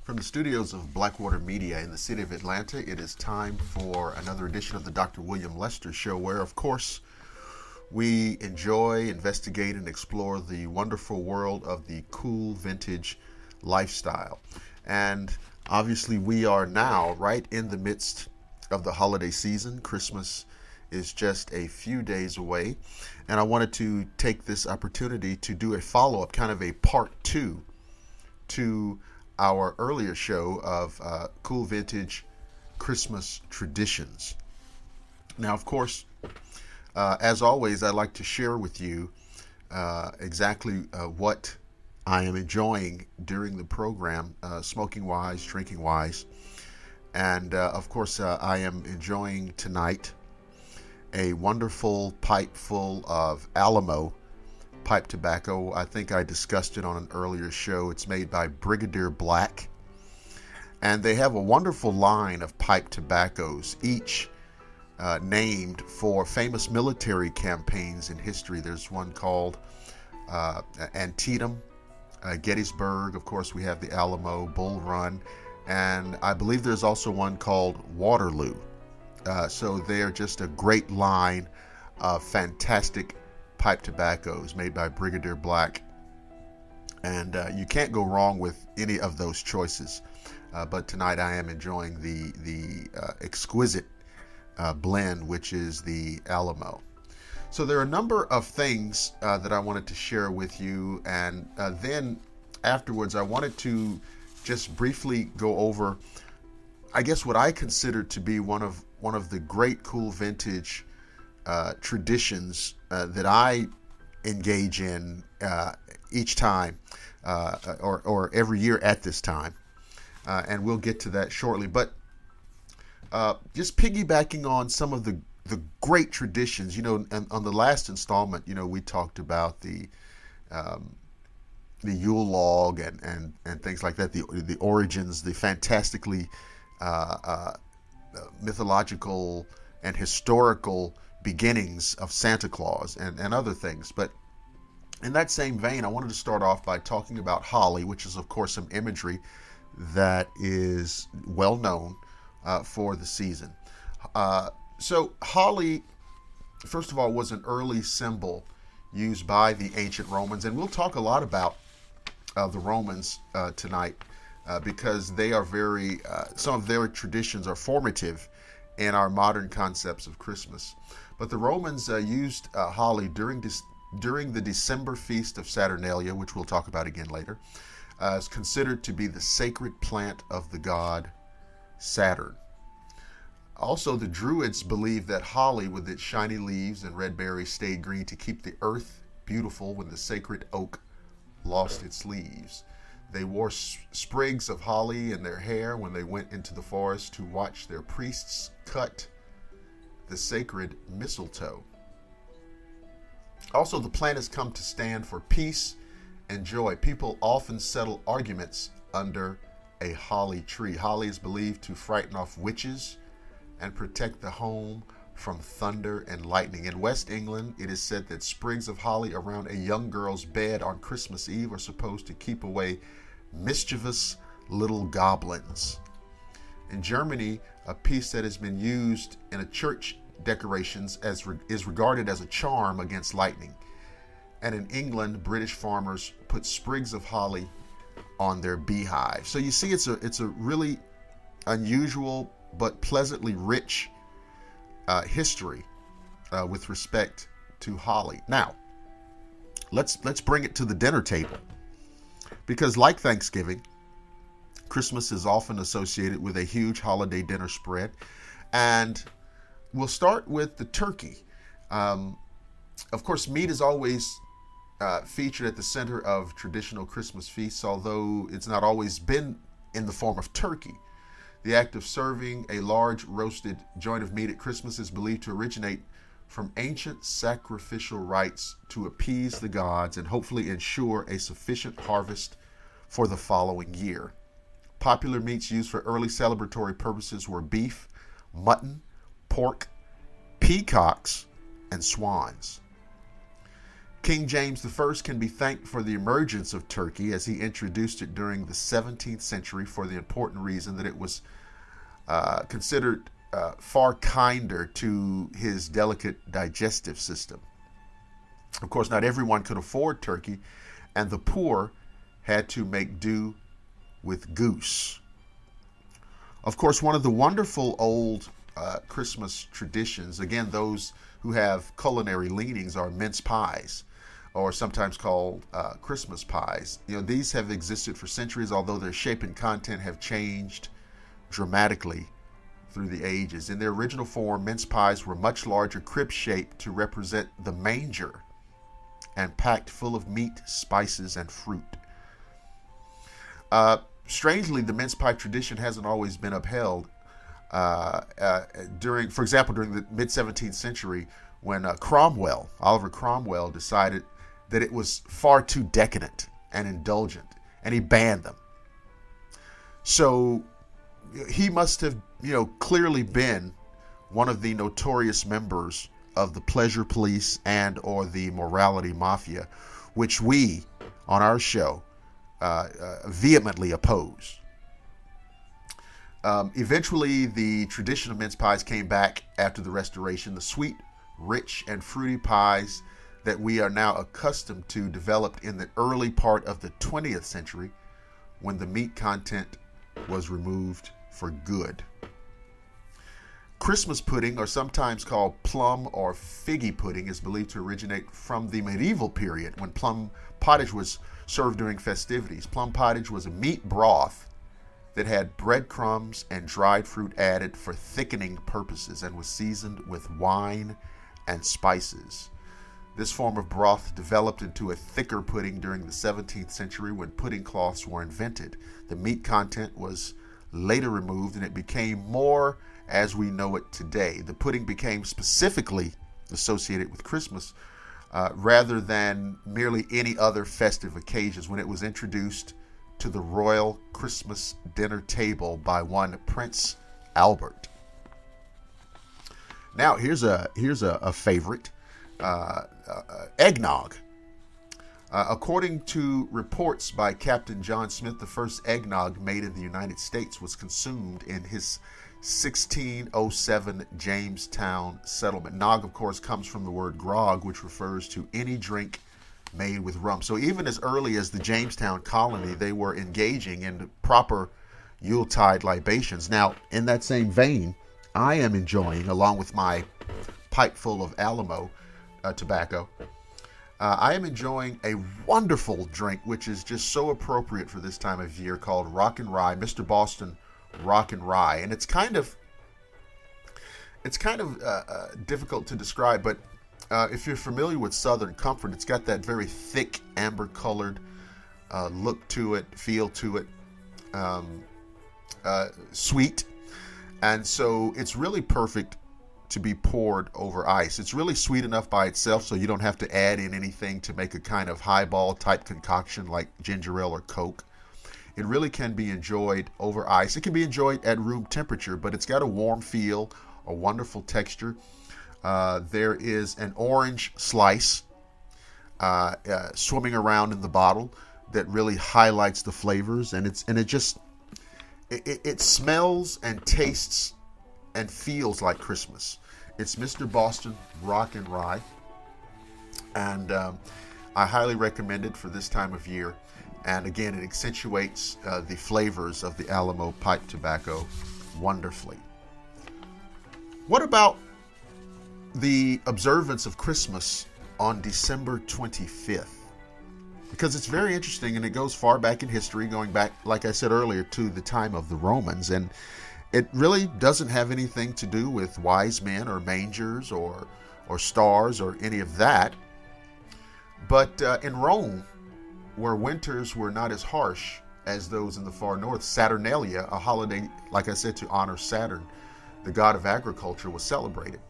From the studios of Blackwater Media in the city of Atlanta, it is time for another edition of the Dr. William Lester Show, where, of course, we enjoy, investigate, and explore the wonderful world of the cool vintage lifestyle. And obviously, we are now right in the midst of the holiday season. Christmas is just a few days away. And I wanted to take this opportunity to do a follow-up, kind of a part two to our earlier show of cool vintage Christmas traditions. Now, of course, as always, I'd like to share with you exactly what I am enjoying during the program, smoking-wise, drinking-wise. And, of course, I am enjoying tonight a wonderful pipe full of Alamo pipe tobacco. I think I discussed it on an earlier show. It's made by Brigadier Black. And they have a wonderful line of pipe tobaccos, each named for famous military campaigns in history. There's one called Antietam, Gettysburg. Of course, we have the Alamo, Bull Run, and I believe there's also one called Waterloo. So they're just a great line of fantastic pipe tobaccos made by Brigadier Black. And you can't go wrong with any of those choices. But tonight I am enjoying the exquisite blend, which is the Alamo. So there are a number of things that I wanted to share with you, and then afterwards I wanted to just briefly go over, I guess, what I consider to be one of the great cool vintage traditions that I engage in each time or every year at this time, and we'll get to that shortly. But just piggybacking on some of the great traditions, and on the last installment, we talked about the Yule log and things like that, the origins, the fantastically mythological and historical beginnings of Santa Claus and other things. But in that same vein, I wanted to start off by talking about holly, which is, of course, some imagery that is well known for the season. So holly, first of all, was an early symbol used by the ancient Romans, and we'll talk a lot about the Romans tonight because they are some of their traditions are formative in our modern concepts of Christmas. But the Romans used holly during the December feast of Saturnalia, which we'll talk about again later, is considered to be the sacred plant of the god Saturn. Also, the Druids believed that holly, with its shiny leaves and red berries, stayed green to keep the earth beautiful when the sacred oak lost its leaves. They wore sprigs of holly in their hair when they went into the forest to watch their priests cut the sacred mistletoe. Also, the plant has come to stand for peace and joy. People often settle arguments under a holly tree. Holly is believed to frighten off witches and protect the home from thunder and lightning. In West England, it is said that sprigs of holly around a young girl's bed on Christmas Eve are supposed to keep away mischievous little goblins. In Germany, a piece that has been used in a church decorations is regarded as a charm against lightning. And in England, British farmers put sprigs of holly on their beehives. So you see, it's a really unusual but pleasantly rich history with respect to holly. Now, let's bring it to the dinner table, because like Thanksgiving, Christmas is often associated with a huge holiday dinner spread, and we'll start with the turkey. Of course, meat is always featured at the center of traditional Christmas feasts, although it's not always been in the form of turkey. The act of serving a large roasted joint of meat at Christmas is believed to originate from ancient sacrificial rites to appease the gods and hopefully ensure a sufficient harvest for the following year. Popular meats used for early celebratory purposes were beef, mutton, pork, peacocks, and swans. King James I can be thanked for the emergence of turkey, as he introduced it during the 17th century for the important reason that it was considered far kinder to his delicate digestive system. Of course, not everyone could afford turkey, and the poor had to make do with goose. Of course, one of the wonderful old Christmas traditions, again, those who have culinary leanings, are mince pies, or sometimes called Christmas pies. These have existed for centuries, although their shape and content have changed dramatically through the ages. In their original form, mince pies were much larger, crib-shaped to represent the manger, and packed full of meat, spices, and fruit. Strangely, the mince pie tradition hasn't always been upheld. For example, during the mid-17th century, when Oliver Cromwell, decided that it was far too decadent and indulgent, and he banned them. So he must have, clearly been one of the notorious members of the pleasure police and or the morality mafia, which we, on our show, vehemently oppose. Eventually, the tradition of mince pies came back after the Restoration. The sweet, rich, and fruity pies that we are now accustomed to developed in the early part of the 20th century, when the meat content was removed for good. Christmas pudding, or sometimes called plum or figgy pudding, is believed to originate from the medieval period, when plum pottage was served during festivities. Plum pottage was a meat broth that had breadcrumbs and dried fruit added for thickening purposes, and was seasoned with wine and spices. This form of broth developed into a thicker pudding during the 17th century, when pudding cloths were invented. The meat content was later removed, and it became more as we know it today. The pudding became specifically associated with Christmas rather than merely any other festive occasions, when it was introduced to the royal Christmas dinner table by one Prince Albert. Now, here's a favorite, eggnog. According to reports by Captain John Smith, the first eggnog made in the United States was consumed in his 1607 Jamestown settlement. Nog, of course, comes from the word grog, which refers to any drink made with rum. So even as early as the Jamestown colony, they were engaging in proper Yuletide libations. Now, in that same vein, I am enjoying, along with my pipe full of Alamo tobacco, I am enjoying a wonderful drink, which is just so appropriate for this time of year, called Rock and Rye, Mr. Boston Rock and Rye. And it's kind of difficult to describe, but if you're familiar with Southern Comfort, it's got that very thick amber-colored look to it, feel to it, sweet, and so it's really perfect to be poured over ice. It's really sweet enough by itself, so you don't have to add in anything to make a kind of highball type concoction like ginger ale or Coke. It really can be enjoyed over ice. It can be enjoyed at room temperature, but it's got a warm feel, a wonderful texture. There is an orange slice swimming around in the bottle that really highlights the flavors, and it smells and tastes and feels like Christmas. It's Mr. Boston Rock and Rye, and I highly recommend it for this time of year. And again, it accentuates the flavors of the Alamo pipe tobacco wonderfully. What about the observance of Christmas on December 25th? Because it's very interesting, and it goes far back in history, going back, like I said earlier, to the time of the Romans. And it really doesn't have anything to do with wise men or mangers or stars or any of that. But in Rome, where winters were not as harsh as those in the far north, Saturnalia, a holiday, like I said, to honor Saturn, the god of agriculture, was celebrated.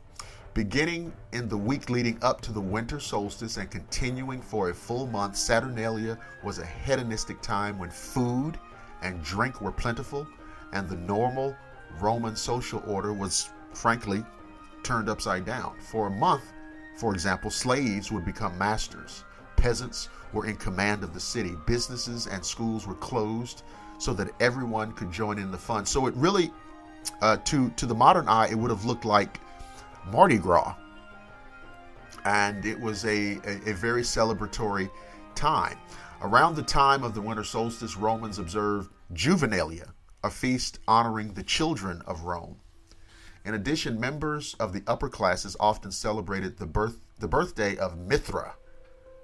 Beginning in the week leading up to the winter solstice and continuing for a full month, Saturnalia was a hedonistic time when food and drink were plentiful, and the normal Roman social order was, frankly, turned upside down. For a month, for example, slaves would become masters. peasants were in command of the city. Businesses and schools were closed so that everyone could join in the fun. So it really, to the modern eye, it would have looked like Mardi Gras. And it was a very celebratory time. Around the time of the winter solstice, Romans observed Juvenalia, a feast honoring the children of Rome. In addition, members of the upper classes often celebrated the birthday of Mithra,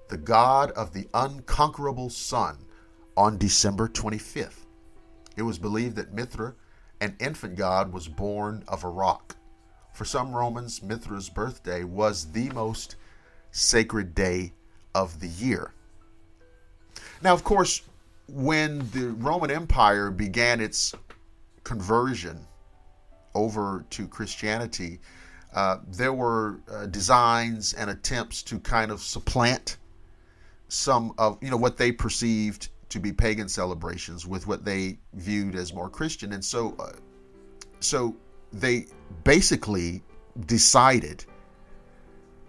the god of the unconquerable sun, on December 25th. It was believed that Mithra, an infant god, was born of a rock. For some Romans, Mithra's birthday was the most sacred day of the year. Now, of course, when the Roman Empire began its conversion over to Christianity, there were designs and attempts to kind of supplant some of what they perceived to be pagan celebrations with what they viewed as more Christian. And so they basically decided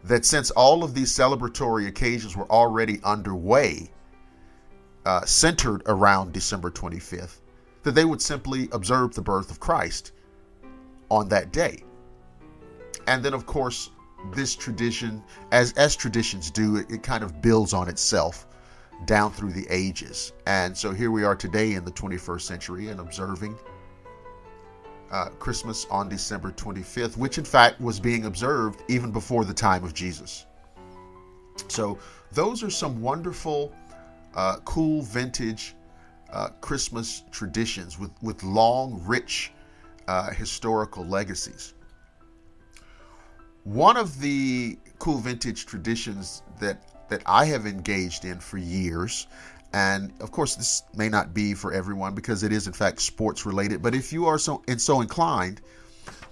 that since all of these celebratory occasions were already underway, centered around December 25th, that they would simply observe the birth of Christ on that day. And then, of course, this tradition, as traditions do, it kind of builds on itself down through the ages. And so here we are today in the 21st century and observing Christmas on December 25th, which in fact was being observed even before the time of Jesus. So those are some wonderful, cool, vintage Christmas traditions with long, rich historical legacies. One of the cool vintage traditions that I have engaged in for years, and of course this may not be for everyone because it is in fact sports related, but if you are so inclined,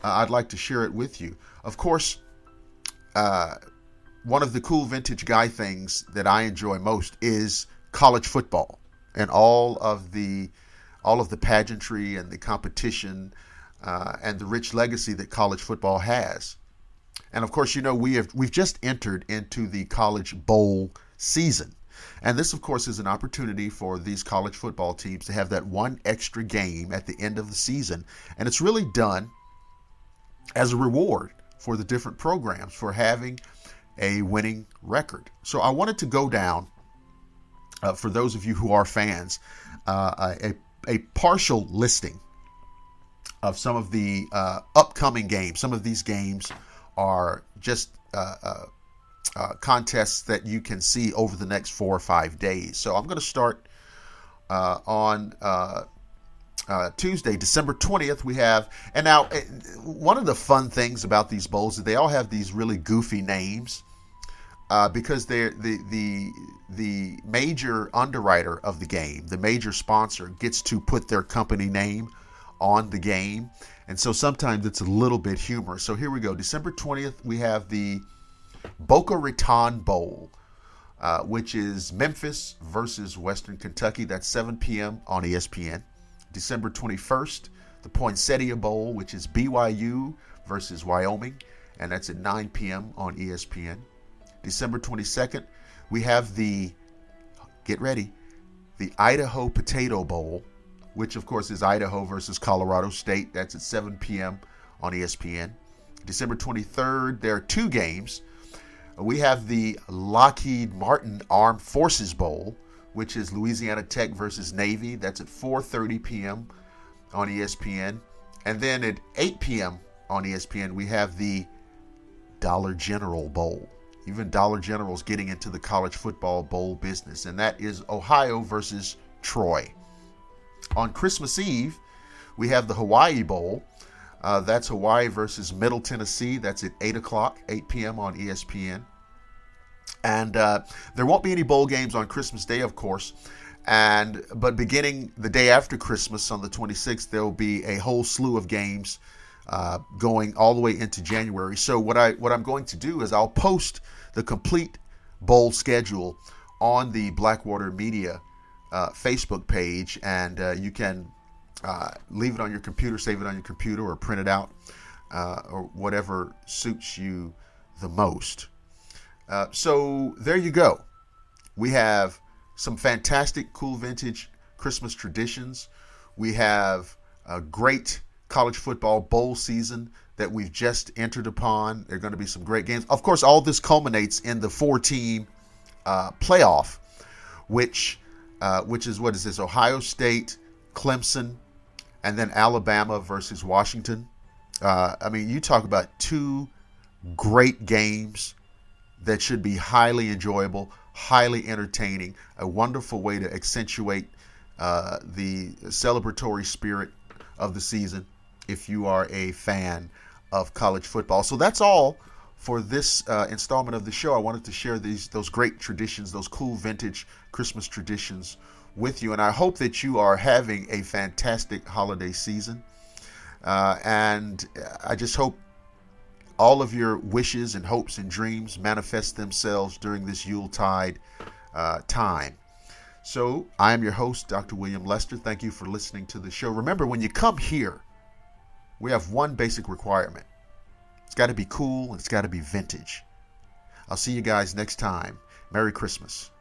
I'd like to share it with you. Of course, one of the cool vintage guy things that I enjoy most is college football and all of the pageantry and the competition and the rich legacy that college football has. And of course, we've just entered into the college bowl season. And this, of course, is an opportunity for these college football teams to have that one extra game at the end of the season. And it's really done as a reward for the different programs for having a winning record. So I wanted to go down, for those of you who are fans, a partial listing of some of the upcoming games. Some of these games are just contests that you can see over the next 4 or 5 days. So I'm going to start on Tuesday, December 20th. We have, and now one of the fun things about these bowls is they all have these really goofy names because they're the major underwriter of the game, the major sponsor, gets to put their company name on the game. And so sometimes it's a little bit humorous. So here we go. December 20th, we have the Boca Raton Bowl, which is Memphis versus Western Kentucky. That's 7 p.m. on ESPN. December 21st, the Poinsettia Bowl, which is BYU versus Wyoming, and that's at 9 p.m. on ESPN. December 22nd, we have get ready, the Idaho Potato Bowl, which of course is Idaho versus Colorado State. That's at 7 p.m. on ESPN. December 23rd, there are 2 games. We have the Lockheed Martin Armed Forces Bowl, which is Louisiana Tech versus Navy. That's at 4:30 p.m. on ESPN. And then at 8 p.m. on ESPN, we have the Dollar General Bowl. Even Dollar General's getting into the college football bowl business, and that is Ohio versus Troy. On Christmas Eve, we have the Hawaii Bowl. That's Hawaii versus Middle Tennessee. That's at 8 p.m. on ESPN. And there won't be any bowl games on Christmas Day, of course. But beginning the day after Christmas on the 26th, there will be a whole slew of games going all the way into January. So what I'm going to do is I'll post the complete bowl schedule on the Blackwater Media Facebook page, and you can leave it on your computer, save it on your computer, or print it out, or whatever suits you the most. So there you go. We have some fantastic, cool vintage Christmas traditions. We have a great college football bowl season that we've just entered upon. There are going to be some great games. Of course, all this culminates in the 4-team playoff, which is, what is this? Ohio State, Clemson, and then Alabama versus Washington. I mean, you talk about two great games that should be highly enjoyable, highly entertaining, a wonderful way to accentuate the celebratory spirit of the season if you are a fan of college football. So that's all for this installment of the show. I wanted to share those great traditions, those cool vintage Christmas traditions with you, and I hope that you are having a fantastic holiday season. And I just hope all of your wishes and hopes and dreams manifest themselves during this Yuletide time. So I am your host, Dr. William Lester. Thank you for listening to the show. Remember, when you come here, we have one basic requirement. It's got to be cool. It's got to be vintage. I'll see you guys next time. Merry Christmas.